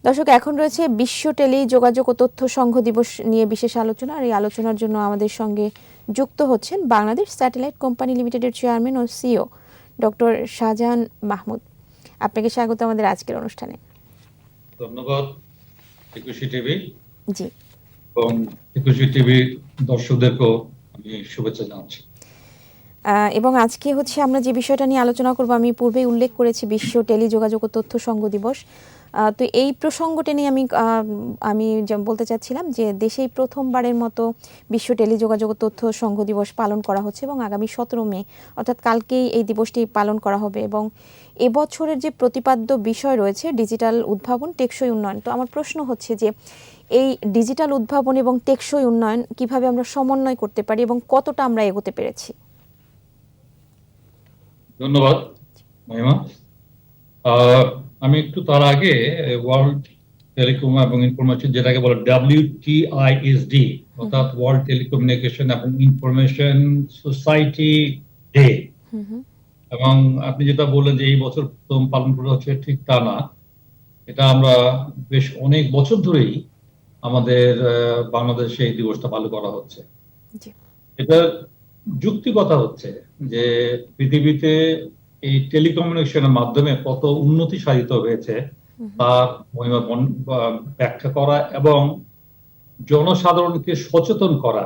দর্শক, এখন রয়েছে বিশ্ব টেলি যোগাযোগ ও তথ্য সংঘ দিবস নিয়ে বিশেষ আলোচনা। আর এই আলোচনার জন্য আমাদের সঙ্গে যুক্ত হচ্ছেন বাংলাদেশ স্যাটেলাইট কোম্পানি লিমিটেডের চেয়ারম্যান ও সিইও ডক্টর শাহজাহান মাহমুদ। আপনাকে স্বাগত আমাদের আজকের অনুষ্ঠানে। ধন্যবাদ একুশে টিভি জি, এবং একুশে টিভির দর্শকদেরকেও আমি শুভেচ্ছা জানাচ্ছি। এবং আজকে আমরা যে বিষয়টা নিয়ে আলোচনা করব, আমি পূর্বেই উল্লেখ করেছি বিশ্ব টেলিযোগাযোগ ও তথ্য সংঘ দিবস। তো এই প্রসঙ্গটা নিয়ে আমি বলতে চাচ্ছিলাম যে দেশেই প্রথমবারের মতো বিশ্ব টেলিযোগাযোগ ও তথ্য সংঘ দিবস পালন করা হচ্ছে এবং আগামী 17 মে অর্থাৎ কালকেই এই দিবসটি পালন করা হবে। এবং এবছরের যে প্রতিপাদ্য বিষয় রয়েছে ডিজিটাল উদ্ভাবন, টেকসই উন্নয়ন। তো আমার প্রশ্ন হচ্ছে যে এই ডিজিটাল উদ্ভাবন এবং টেকসই উন্নয়ন কিভাবে আমরা সমন্বয় করতে পারি এবং কতটা আমরা এগোতে পেরেছি? ধন্যবাদ মহিমা। আমি একটু তার আগে ওয়ার্ল্ড টেলিকম এবং ইনফরমেশন, যেটাকে বলে WTISD, অর্থাৎ ওয়ার্ল্ড টেলিকমিউনিকেশন এবং ইনফরমেশন সোসাইটি ডে, এবং আপনি যেটা বললেন যে এই বছর প্রথম পালন করা হচ্ছে, ঠিক তা না। এটা আমরা বেশ অনেক বছর ধরেই আমাদের বাংলাদেশে এই দিবসটা পালন করা হচ্ছে। এটা যুক্তিকতা হচ্ছে যে পৃথিবীতে এই টেলিকমিউনিকেশনের মাধ্যমে কত উন্নতি সাধিত হয়েছে তার ব্যাখ্যা করা এবং জনসাধারণকে সচেতন করা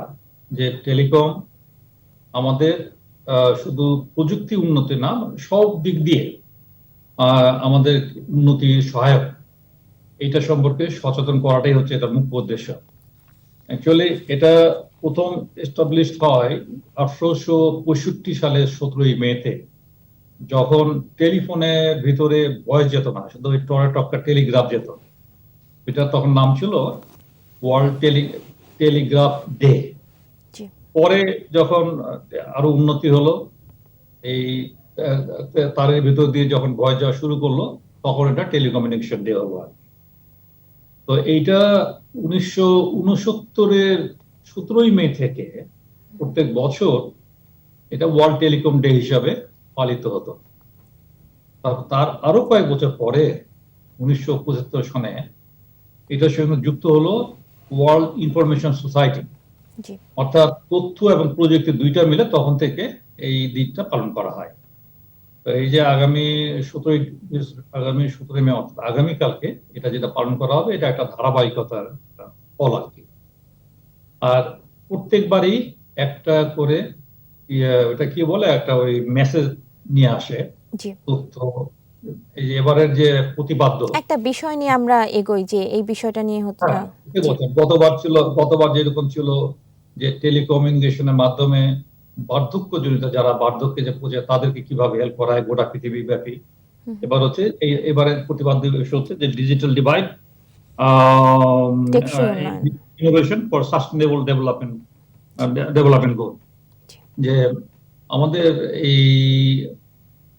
যে টেলিকম আমাদের শুধু প্রযুক্তি উন্নতি না, সব দিক দিয়ে আমাদের উন্নতির সহায়ক, এইটা সম্পর্কে সচেতন করাটাই হচ্ছে এটার মুখ্য উদ্দেশ্য। অ্যাকচুয়ালি এটা প্রথম এস্টাবলিশ হয় 1865 সালের 17 মেতে, যখন টেলিফোনের ভিতরে ভয়েস যেত না, শুধু ওই টকা টেলিগ্রাফ যেত। এটা তখন নাম ছিল ওয়ার্ল্ড টেলিগ্রাফ ডে। পরে যখন আরো উন্নতি হলো, এই তারের ভিতর দিয়ে যখন ভয়েস যাওয়া শুরু করলো, তখন এটা টেলিকমিউনিকেশন ডে হলো। তো এইটা 1969-এর 17 মে থেকে প্রত্যেক বছর এটা ওয়ার্ল্ড টেলিকম ডে হিসাবে পালিত হতো। তার আরো কয়েক বছর পরে 1975 সনে এটার সঙ্গে যুক্ত হলো ওয়ার্ল্ড ইনফরমেশন সোসাইটি, অর্থাৎ তথ্য এবং প্রযুক্তি দুইটা মিলে তখন থেকে এই দিনটা পালন করা হয়। তো এই যে আগামী 17 মে অর্থাৎ আগামীকালকে এটা যেটা পালন করা হবে, এটা একটা ধারাবাহিকতার ফল আর কি। আর প্রত্যেকবারই একটা করে ওটা কি বলে, একটা ওই মেসেজ নিয়ে আসে, তথ্য। এই যে এবারের যে প্রতিপাদ্য একটা বিষয় নিয়ে আমরা এগোই, যে এই বিষয়টা নিয়ে গতবার যেরকম ছিল যে টেলিকমিউনিকেশনের মাধ্যমে বার্ধক্য জনিত যারা বার্ধক্যে যে পৌঁছে তাদেরকে কিভাবে হেল্প করা হয় গোটা পৃথিবী ব্যাপী। এবার হচ্ছে এবারের প্রতিপাদ্য হচ্ছে যে digital divide, innovation for sustainable development goal. যে আমাদের এই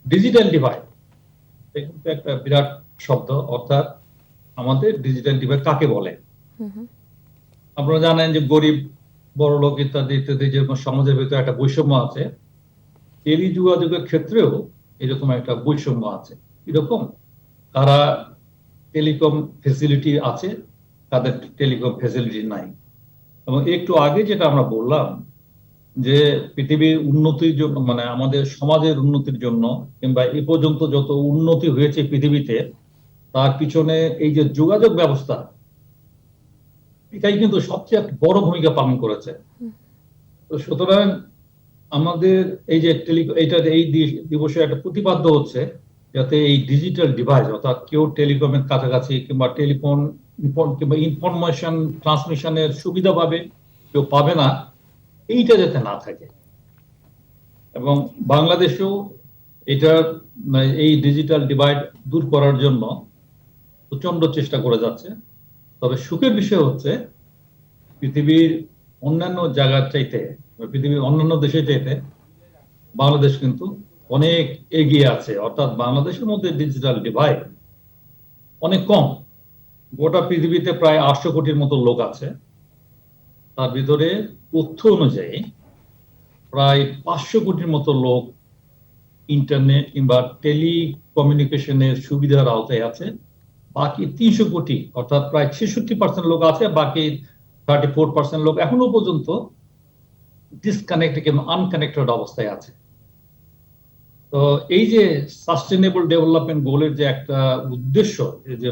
ডিজিটাল ডিভাইড একটা বিরাট শব্দ, অর্থাৎ আমাদের ডিজিটাল ডিভাইড কাকে বলে? আপনারা জানেন যে গরিব, বড় লোক ইত্যাদি ইত্যাদি যেরকম সমাজের ভিতরে একটা বৈষম্য আছে, টেলিযোগাযোগের ক্ষেত্রেও এরকম একটা বৈষম্য আছে। এরকম কারা টেলিকম ফেসিলিটি আছে, তাদের টেলিকম ফেসিলিটি নাই। এবং একটু আগে যেটা আমরা বললাম যে পৃথিবীর উন্নতির জন্য, মানে আমাদের সমাজের উন্নতির জন্য কিংবা এ পর্যন্ত যত উন্নতি হয়েছে পৃথিবীতে, তার পিছনে এই যে যোগাযোগ ব্যবস্থা, এটাই কিন্তু সবচেয়ে বড় ভূমিকা পালন করেছে। তো সুতরাং আমাদের এই যে এই দিবসে একটা প্রতিপাদ্য হচ্ছে যাতে এই ডিজিটাল ডিভাইস, অর্থাৎ কেউ টেলিকমের কাছাকাছি কিংবা টেলিফোন কিংবা ইনফরমেশন ট্রান্সমিশনের সুবিধা পাবে, কেউ পাবে না, এইটা যাতে না থাকে। এবং বাংলাদেশেও এটা এই ডিজিটাল ডিভাইড দূর করার জন্য প্রচন্ড চেষ্টা করে যাচ্ছে। তবে সুখের বিষয় হচ্ছে পৃথিবীর অন্যান্য জায়গার চাইতে, পৃথিবীর অন্যান্য দেশের চাইতে বাংলাদেশ কিন্তু অনেক এগিয়ে আছে। অর্থাৎ বাংলাদেশের মধ্যে ডিজিটাল ডিভাইড অনেক কম। গোটা পৃথিবীতে প্রায় 800 কোটির মতো লোক আছে, তার ভিতরে তথ্য অনুযায়ী প্রায় 500 কোটির মতো লোক ইন্টারনেট কিংবা টেলিকমিউনিকেশনের সুবিধার আওতায় আছে। বাকি 300 কোটি অর্থাৎ প্রায় 66% লোক আছে, বাকি 34% লোক এখনো পর্যন্ত ডিসকানেক্টেড কিংবা আনকানেক্টেড অবস্থায় আছে। তো এই যে সাস্টেনেবল ডেভেলপমেন্ট গোলের যে একটা উদ্দেশ্য, এই যে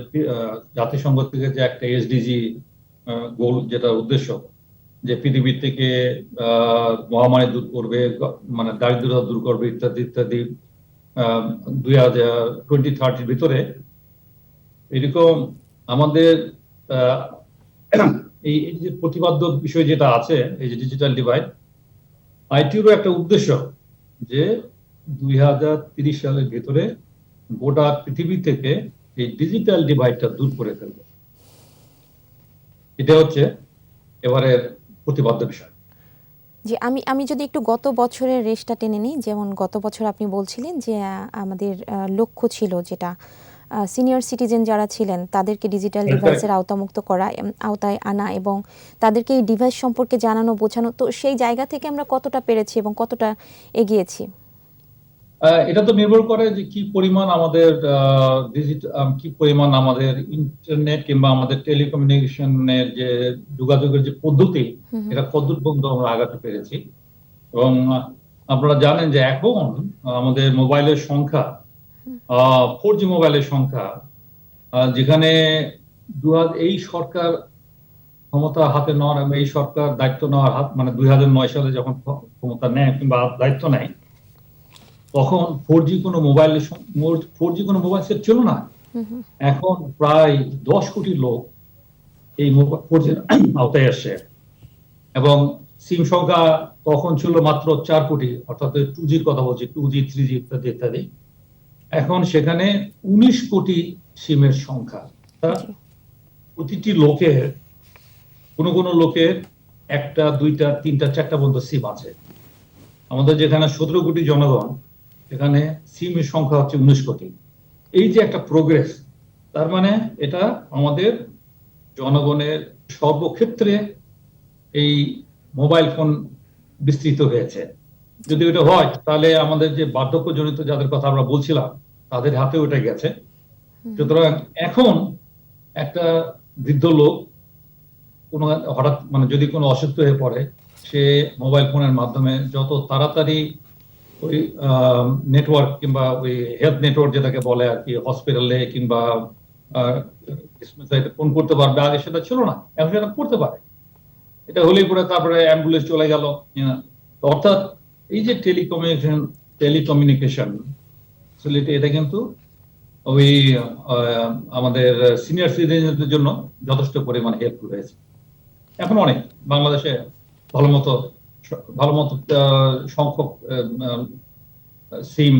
জাতিসংঘ থেকে যে একটা এসডিজি গোল, যেটা উদ্দেশ্য যে পৃথিবী থেকে মহামারী দূর করবে, মানে দারিদ্রতা দূর করবে, ইত্যাদি ইত্যাদি, 2030 ভিতরে, এরকম আমাদের এই যে প্রতিপাদ্য বিষয় যেটা আছে, এই যে ডিজিটাল ডিভাইড, আইটিরও একটা উদ্দেশ্য যে 2030 সালের ভিতরে গোটা পৃথিবী থেকে এই ডিজিটাল ডিভাইডটা দূর করে ফেলবে। এটা হচ্ছে এবারের প্রতিপাদ্য বিষয়। যে আমি যদি একটু গত বছরের রেসটা টেনে নিই, যেমন গত বছর আপনি বলছিলেন যে আমাদের লক্ষ্য ছিল যেটা সিনিয়র সিটিজেন যারা ছিলেন তাদেরকে ডিজিটাল ডিভাইসের আওতামুক্ত করা, আওতায় আনা এবং তাদেরকে এই ডিভাইস সম্পর্কে জানানো, বোঝানো। তো সেই জায়গা থেকে আমরা কতটা পেরেছি এবং কতটা এগিয়েছি? এটা তো নির্ভর করে যে কি পরিমাণ আমাদের কি পরিমাণ আমাদের ইন্টারনেট কিংবা আমাদের টেলিকমিউনিকেশনের যে যোগাযোগের যে পদ্ধতি, এটা কতদূর পর্যন্ত আমরা আগাতে পেরেছি। এবং আপনারা জানেন যে এখন আমাদের মোবাইলের সংখ্যা, 4G মোবাইলের সংখ্যা, যেখানে এই সরকার ক্ষমতা হাতে নেওয়ার, এই সরকার দায়িত্ব নেওয়ার মানে 2009 সালে যখন ক্ষমতা নেয় কিংবা দায়িত্ব নেয়, তখন 4G কোনো মোবাইল সেট ছিল না। এখন প্রায় 10 কোটি লোক এই 4G আওতায় আসছে, এবং সিম সংখ্যা তখন ছিল মাত্র 4 কোটি, অর্থাৎ 2Gর কথা বলছি, 2G 3G ইত্যাদি ইত্যাদি। এখন সেখানে 19 কোটি সিমের সংখ্যা। প্রতিটি লোকের, কোনো লোকের একটা, দুইটা, তিনটা, চারটা পর্যন্ত সিম আছে। আমাদের যেখানে 17 কোটি জনগণ, এখানে সিমের সংখ্যা হচ্ছে 19 কোটি। এই যে একটা প্রোগ্রেস, তার মানে এটা আমাদের জনগণের সর্বক্ষেত্রে এই মোবাইল ফোন বিস্তৃত হয়েছে। যদি এটা হয়, তাহলে আমাদের যে বার্ধক্যজনিত যাদের কথা আমরা বলছিলাম, তাদের হাতে ওটা গেছে। সুতরাং এখন একটা বৃদ্ধ লোক হঠাৎ মানে যদি কোনো অসুস্থ হয়ে পড়ে, সে মোবাইল ফোনের মাধ্যমে যত তাড়াতাড়ি ওই নেটওয়ার্ক কিংবা ওই হেলথ নেটওয়ার্ক যেটাকে বলে আর কি, হসপিটালে কিংবা ফোন করতে পারবে। আগে সেটা ছিল না, এখন সেটা করতে পারে। এটা হলেই পরে তারপরে অ্যাম্বুলেন্স চলে গেল। অর্থাৎ এই যে টেলিকমিউনিকেশন ফ্যাসিলিটি, এটা কিন্তু ওই আমাদের সিনিয়র সিটিজেনদের জন্য যথেষ্ট পরিমাণে হেল্পফুল হয়েছে। এখন অনেক বাংলাদেশে ভালো মতো সংখ্যক সিম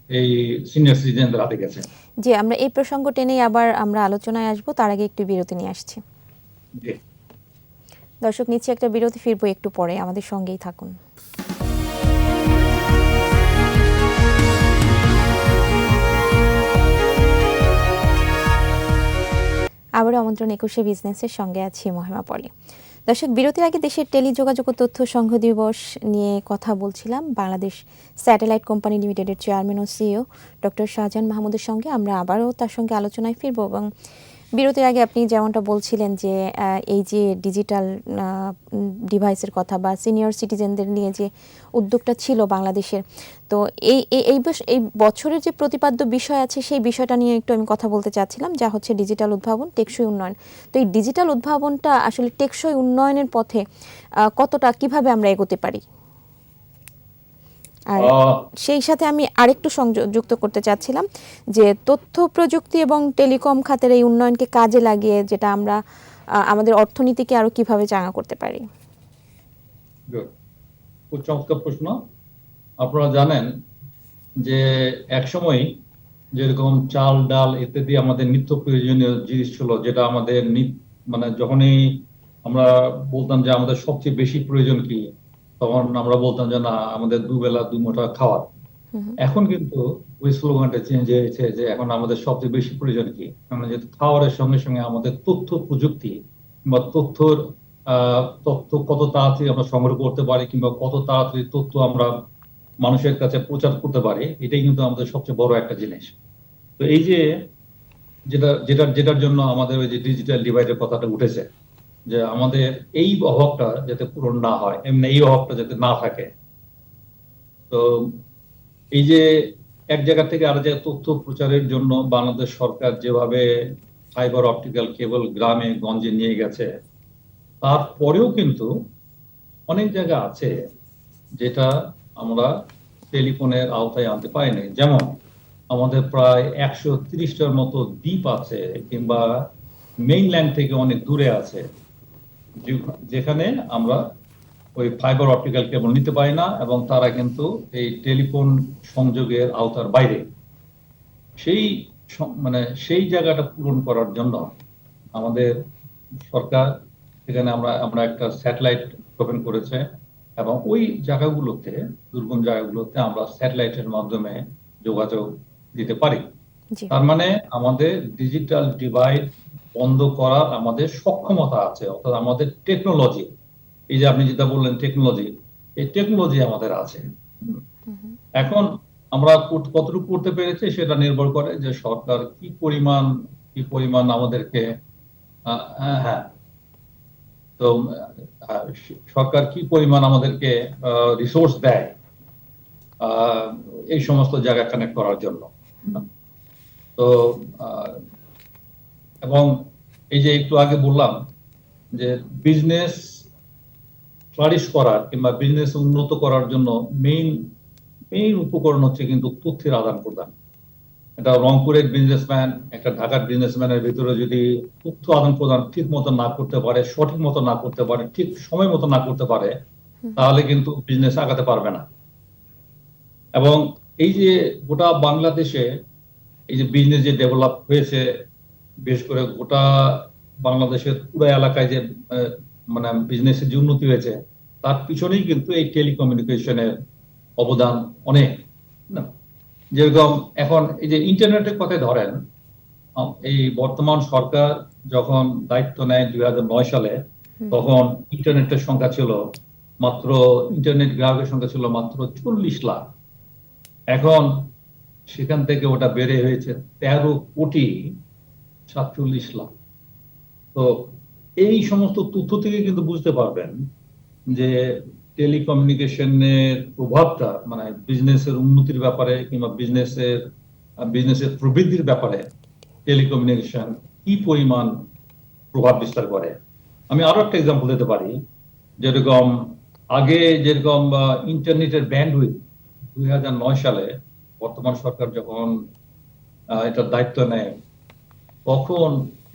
এই সিনিয়র সিটিজেনদের হাতে গেছে। জি, আমরা এই প্রসঙ্গ টেনেই আবার আমরা আলোচনায় আসবো, তার আগে একটু বিরতি নিয়ে আসছি। দর্শক, নিচ্ছে একটা বিরতি, ফিরবো একটু পরে, আমাদের সঙ্গেই থাকুন। আবারও আমন্ত্রণ 21শে বিজনেসের সঙ্গে আছি মহিমা পলি। দর্শক, বিরতির আগে দেশের টেলিযোগাযোগ ও তথ্য সংঘ দিবস নিয়ে কথা বলছিলাম বাংলাদেশ স্যাটেলাইট কোম্পানি লিমিটেডের চেয়ারম্যান ও সিইও ডক্টর শাহজাহান মাহমুদের সঙ্গে। আমরা আবারও তার সঙ্গে আলোচনায় ফিরবো। এবং বিরতির আগে আপনি যেমনটা বলছিলেন যে এই যে ডিজিটাল ডিভাইসের কথা বা সিনিয়র সিটিজেনদের নিয়ে যে উদ্যোগটা ছিল বাংলাদেশের, তো এই বছরের যে প্রতিপাদ্য বিষয় আছে সেই বিষয়টা নিয়ে একটু আমি কথা বলতে চাচ্ছিলাম, যা হচ্ছে ডিজিটাল উদ্ভাবন, টেকসই উন্নয়ন। তো এই ডিজিটাল উদ্ভাবনটা আসলে টেকসই উন্নয়নের পথে কতটা, কিভাবে আমরা এগোতে পারি? আর সেই সাথে আমি আরেকটু সংযুক্ত করতে চাচ্ছিলাম যে তথ্য প্রযুক্তি এবং টেলিকম খাতের এই উন্নয়নকে কাজে লাগিয়ে যেটা আমরা আমাদের অর্থনীতিকে আরো কিভাবে চাঙ্গা করতে পারি। খুব চমৎকার প্রশ্ন। আপনারা জানেন যে একসময় যেরকম চাল, ডাল ইত্যাদি আমাদের নিত্য প্রয়োজনীয় জিনিস ছিল, যেটা আমাদের মানে যখনই আমরা বলতাম যে আমাদের সবচেয়ে বেশি প্রয়োজন কি, তখন আমরা বলতাম যে না, আমাদের দুবেলা দুমুঠো খাওয়ার। এখন কিন্তু ওই স্লোগানটা চেঞ্জ হয়েছে যে এখন আমাদের সবচেয়ে বেশি প্রয়োজন কি, কারণ যেহেতু খাওয়ারের সঙ্গে সঙ্গে আমাদের তথ্য প্রযুক্তি বা তথ্য কত তাড়াতাড়ি আমরা সংগ্রহ করতে পারি কিংবা কত তাড়াতাড়ি তথ্য আমরা মানুষের কাছে প্রচার করতে পারি, এটাই কিন্তু আমাদের সবচেয়ে বড় একটা জিনিস। তো এই যে যেটার জন্য আমাদের ওই যে ডিজিটাল ডিভাইডের কথাটা উঠেছে, যে আমাদের এই অভাবটা যাতে পূরণ না হয়, এমনি এই অভাবটা যাতে না থাকে। তো এই যে এক জায়গা থেকে আরো যে তথ্য প্রচারের জন্য বাংলাদেশ সরকার যেভাবে ফাইবার অপটিক্যাল কেবল গ্রামে গঞ্জে নিয়ে গেছে, তারপরেও কিন্তু অনেক জায়গা আছে যেটা আমরা টেলিফোনের আওতায় আনতে পারিনি। যেমন আমাদের প্রায় 130টার মতো দ্বীপ আছে, কিংবা মেইনল্যান্ড থেকে অনেক দূরে আছে, যেখানে আমরা ওই ফাইবার অপটিক্যাল কেবল নিতে পারি না, এবং তারা কিন্তু এই টেলিফোন সংযোগের আওতার বাইরে। সেই মানে সেই জায়গাটা পূরণ করার জন্য আমাদের সরকার এখানে আমরা একটা স্যাটেলাইট ওপেন করেছে, এবং ওই জায়গাগুলোতে, দুর্গম জায়গাগুলোতে আমরা স্যাটেলাইটের মাধ্যমে যোগাযোগ দিতে পারি। জি। তার মানে আমাদের ডিজিটাল ডিভাইড বন্ধ করার আমাদের সক্ষমতা আছে, অর্থাৎ আমাদের টেকনোলজি, এই যে আপনি যেটা বললেন টেকনোলজি, এই টেকনোলজি আমাদের আছে। এখন আমরা কতটুকু করতে পেরেছি সেটা নির্ভর করে যে সরকার কি পরিমাণ আমাদেরকে হ্যাঁ, তো সরকার কি পরিমাণ আমাদেরকে রিসোর্স দেয় এই সমস্ত জায়গা কানেক্ট করার জন্য। তো এবং এই যে একটু আগে বললাম যে বিজনেস ফ্লারিশ করার কিংবা বিজনেস উন্নত করার জন্য মেইন উপকরণ হচ্ছে কিন্তু তথ্যের আদান প্রদান। এটা রংপুরের বিজনেসম্যান একটা ঢাকার বিজনেসম্যানের ভিতরে যদি তথ্য আদান প্রদান ঠিক মতো না করতে পারে, সঠিক মতো না করতে পারে, ঠিক সময় মতো না করতে পারে, তাহলে কিন্তু বিজনেস আগাতে পারবে না। এবং এই যে গোটা বাংলাদেশে এই যে বিজনেস যে ডেভেলপ হয়েছে, বিশেষ করে গোটা বাংলাদেশের পুরো এলাকায় যে মানে বিজনেসের যে উন্নতি হয়েছে, তার পিছনেই কিন্তু এই টেলিকমিউনিকেশনের অবদান অনেক। না, যেরকম এখন এই যে ইন্টারনেটের কথা ধরেন, এই বর্তমান সরকার যখন দায়িত্ব নেয় 2009 সালে, তখন ইন্টারনেটের সংখ্যা ছিল মাত্র, ইন্টারনেট গ্রাহকের সংখ্যা ছিল মাত্র 40 লাখ। এখন সেখান থেকে ওটা বেড়ে হয়েছে 13,47,00,000। তো এই সমস্ত তথ্য থেকে কিন্তু বুঝতে পারবেন যে টেলিকমিউনিকেশনের প্রভাবটা, মানে বিজনেসের উন্নতির ব্যাপারে কিংবা বিজনেসের প্রবৃদ্ধির ব্যাপারে টেলিকমিউনিকেশন কি পরিমাণ প্রভাব বিস্তার করে। আমি আরো একটা এক্সাম্পল দিতে পারি। যেরকম আগে যেরকম ইন্টারনেটের ব্যান্ডউইথ 2009 সালে বর্তমান সরকার যখন এটার দায়িত্ব নেয়, তখন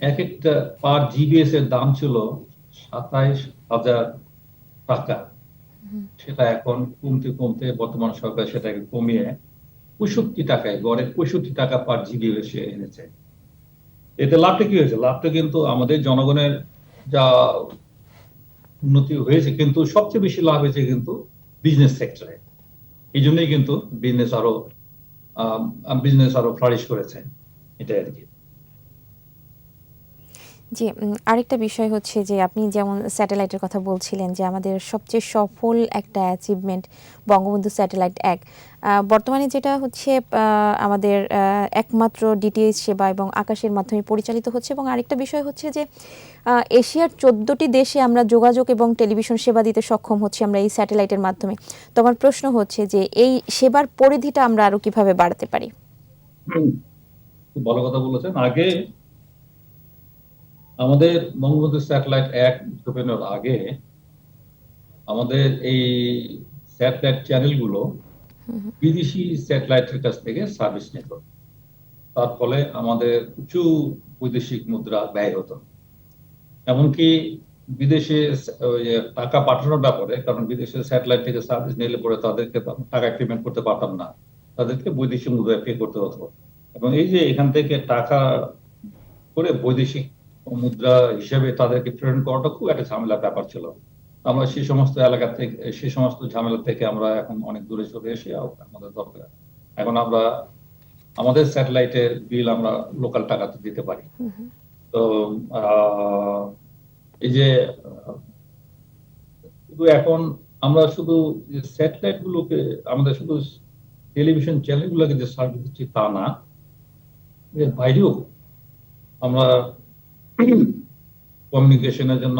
এক একটা পার জিবিএস এর দাম ছিল 27,000 টাকা। সেটা এখন কমতে কমতে বর্তমান সরকার সেটাকে কমিয়ে 65 টাকায়, গড়ে 65 টাকা পার জিবিএস এনেছে। এতে লাভটা কি হয়েছে? লাভটা কিন্তু আমাদের জনগণের যা উন্নতি হয়েছে, কিন্তু সবচেয়ে বেশি লাভ হয়েছে কিন্তু বিজনেস সেক্টরে। এই জন্যই কিন্তু বিজনেস আরো ফ্লারিশ করেছে, এটাই আর কি। জি, আরেকটা বিষয় হচ্ছে যে আপনি যেমন স্যাটেলাইটের কথা বলছিলেন যে আমাদের সবচেয়ে সফল একটা অ্যাচিভমেন্ট বঙ্গবন্ধু স্যাটেলাইট 1। বর্তমানে যেটা হচ্ছে আমাদের একমাত্র ডিটিএইচ সেবা এবং আকাশের মাধ্যমে পরিচালিত হচ্ছে, এবং আরেকটা বিষয় হচ্ছে যে এশিয়ার 14টি দেশে আমরা যোগাযোগ এবং টেলিভিশন সেবা দিতে সক্ষম হচ্ছি আমরা এই স্যাটেলাইটের মাধ্যমে। তো আমার প্রশ্ন হচ্ছে যে এই সেবার পরিধিটা আমরা আরো কিভাবে বাড়াতে পারি? খুব ভালো কথা বলেছেন। আগে আমাদের বঙ্গবন্ধু স্যাটেলাইট 1 ওপেনের আগে আমাদের এই স্যাটেলাইট চ্যানেলগুলো বিদেশি স্যাটেলাইটের কাছ থেকে সার্ভিস নিত। তার ফলে আমাদের প্রচুর বৈদেশিক মুদ্রা ব্যয় হতো। এমনকি বিদেশে টাকা পাঠানোর ব্যাপারে, কারণ বিদেশে স্যাটেলাইট থেকে সার্ভিস নিলে পরে তাদেরকে টাকা পেমেন্ট করতে পারতাম না, তাদেরকে বৈদেশিক মুদ্রায় পে করতে হতো। এবং এই যে এখান থেকে টাকা করে বৈদেশিক মুদ্রা হিসেবে তাদেরকে প্রেরণ করাটা খুব একটা ঝামেলার ব্যাপার ছিল। আমরা সেই সমস্ত এলাকা থেকে, সেই সমস্ত ঝামেলা থেকে আমরা এখন অনেক দূরে চলে এসে আমাদের দরকার এখন আমরা আমাদের স্যাটেলাইটের বিল আমরা লোকাল টাকাতে দিতে পারি। তো এই যে শুধু এখন আমরা শুধু স্যাটেলাইট গুলোকে, আমাদের শুধু টেলিভিশন চ্যানেল গুলোকে যে সার্ভিস দিচ্ছি তা না, এর বাইরেও আমরা কমিউনিকেশনের জন্য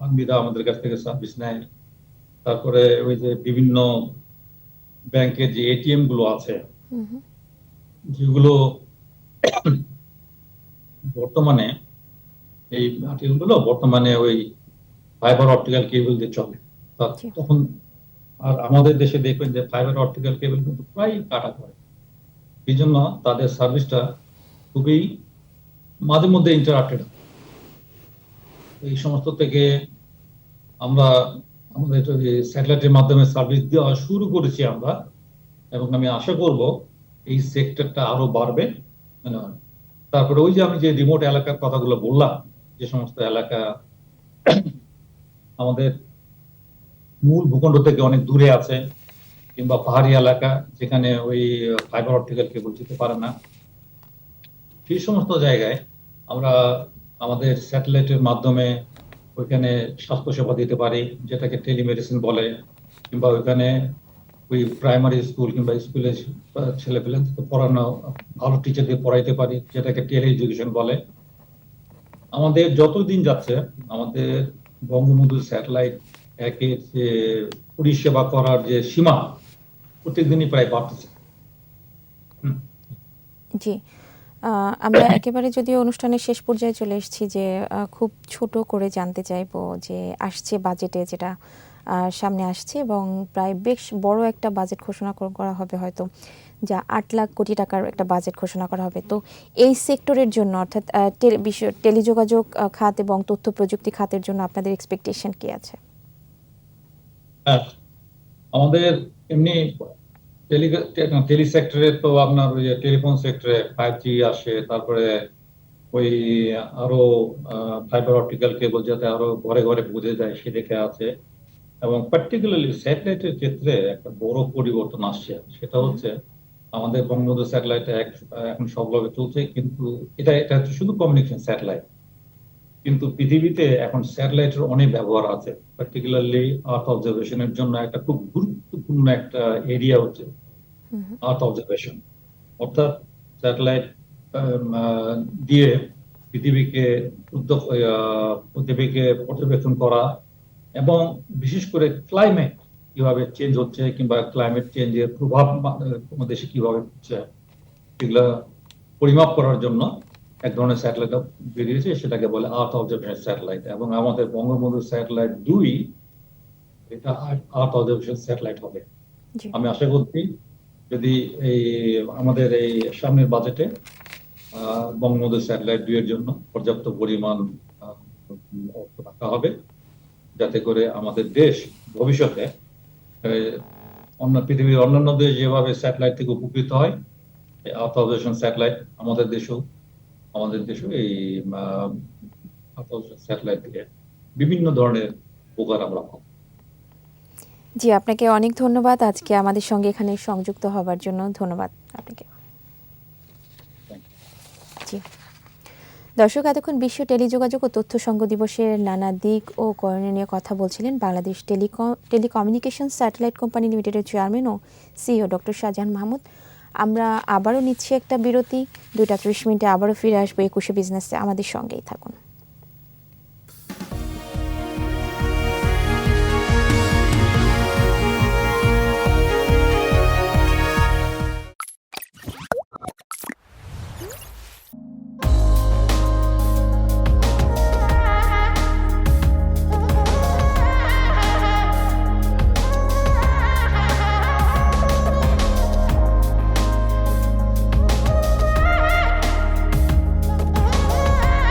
আর্মিরা আমাদের কাছ থেকে সার্ভিস নেয়। তারপরে ওই যে বিভিন্ন ব্যাংকের যে এটিএম গুলো আছে, হুম হুম। যেগুলো বর্তমানে এই এটিএম গুলো বর্তমানে ওই ফাইবার অপটিক্যাল কেবল দিয়ে চলে। জি তখন আর আমাদের দেশে দেখবেন যে ফাইবার অপটিক্যাল কেবল কিন্তু প্রায় কাটা পড়ে। এই জন্য তাদের সার্ভিসটা খুবই মাঝে মধ্যে ইন্টারাপ্টেড। এই সমস্ত থেকে আমরা আমাদের স্যাটেলাইটের মাধ্যমে সার্ভিস দেওয়া শুরু করেছি আমরা, এবং আমি আশা করব এই সেক্টরটা আরো বাড়বে। মানে তারপরে ওই যে আমি যে রিমোট এলাকার কথাগুলো বললাম, যে সমস্ত এলাকা আমাদের মূল ভূখণ্ড থেকে অনেক দূরে আছে, কিংবা পাহাড়ি এলাকা যেখানে ওই ফাইবার অপটিক্যাল কেবল যেতে পারে না, সেই সমস্ত জায়গায় আমরা আমাদের স্যাটেলাইটের মাধ্যমে ওইখানে স্বাস্থ্যসেবা দিতে পারি, যেটাকে টেলিমেডিসিন বলে। কিংবা ওইখানে ওই প্রাইমারি স্কুল কিংবা স্কুলে ছেলেপেলে পড়ানো, ভালো টিচার দিয়ে পড়াইতে পারি, যেটাকে টেলি এডুকেশন বলে। আমাদের যতদিন যাচ্ছে আমাদের বঙ্গবন্ধু স্যাটেলাইট একের যে পরিষেবা করার যে সীমা প্রত্যেকদিনই প্রায় বাড়তেছে। জি। আমরা একেবারে যদিও অনুষ্ঠানের শেষ পর্যায়ে চলে এসেছি, যে খুব ছোট করে জানতে চাইবো যে আসছে বাজেটে যেটা সামনে আসছে, এবং প্রায় বেশ বড় একটা বাজেট ঘোষণা করা হবে হয়তো, যা ৮ লাখ কোটি টাকার একটা বাজেট ঘোষণা করা হবে। তো এই সেক্টরের জন্য, অর্থাৎ টেলিযোগাযোগ খাত এবং তথ্য প্রযুক্তি খাতের জন্য আপনাদের এক্সপেকটেশন কি আছে? হ্যাঁ, আমাদের এমনি টেলি সেক্টরে তো আপনার ওই টেলিফোন সেক্টরে 5G আসে, তারপরে ওই আরো ফাইবার অপটিক্যাল কেবল যাতে আরো ঘরে ঘরে পৌঁছে যায় সেদিকে আছে। এবং পার্টিকুলারলি স্যাটেলাইটের ক্ষেত্রে একটা বড় পরিবর্তন আসছে, সেটা হচ্ছে আমাদের বঙ্গবন্ধু স্যাটেলাইট এখন সবভাবে চলছে, কিন্তু এটা হচ্ছে শুধু কমিউনিকেশন স্যাটেলাইট। কিন্তু পৃথিবীতে এখন স্যাটেলাইটের অনেক ব্যবহার আছে, পার্টিকুলারলি আর্থ অবজারভেশনের জন্য একটা খুব গুরুত্বপূর্ণ একটা এরিয়া হচ্ছে আর্থ অবজারভেশন। অর্থাৎ স্যাটেলাইট দিয়ে পৃথিবীকে পৃথিবীকে পর্যবেক্ষণ করা, এবং বিশেষ করে ক্লাইমেট কিভাবে চেঞ্জ হচ্ছে কিংবা ক্লাইমেট চেঞ্জের প্রভাব আমাদের দেশে কিভাবে হচ্ছে এগুলা পরিমাপ করার জন্য এক ধরনের স্যাটেলাইট বেরিয়েছে, সেটাকে বলে আর্থ অবজারভেশন স্যাটেলাইট। এবং আমাদের বঙ্গবন্ধু স্যাটেলাইট 2 এটা আর্থ অবজারভেশন স্যাটেলাইট হবে। জি আমি আশা করছি যদি এই আমাদের এই সামনের বাজেটে বঙ্গবন্ধু স্যাটেলাইট 2 এর জন্য পর্যাপ্ত পরিমাণ অর্থ রাখা হবে, যাতে করে আমাদের দেশ ভবিষ্যতে অন্য পৃথিবীর অন্যান্য দেশ যেভাবে স্যাটেলাইট থেকে উপকৃত হয়, আর্থ অবজারভেশন স্যাটেলাইট আমাদের দেশেও এই আর্থ অবজারভেশন স্যাটেলাইট থেকে বিভিন্ন ধরনের উপকার আমরা পাবো। জি, আপনাকে অনেক ধন্যবাদ আজকে আমাদের সঙ্গে এখানে সংযুক্ত হবার জন্য। ধন্যবাদ আপনাকে। জি দর্শক, এতক্ষণ বিশ্ব টেলিযোগাযোগ ও তথ্য সংঘ দিবসের নানা দিক ও করণীয় নিয়ে কথা বলছিলেন বাংলাদেশ টেলিকমিউনিকেশন স্যাটেলাইট কোম্পানি লিমিটেডের চেয়ারম্যান ও সিইও ডক্টর শাহজাহান মাহমুদ। আমরা আবারও নিচ্ছি একটা বিরতি, 2টা 30 মিনিটে আবারও ফিরে আসবো 21শে বিজনেসে। আমাদের সঙ্গেই থাকুন।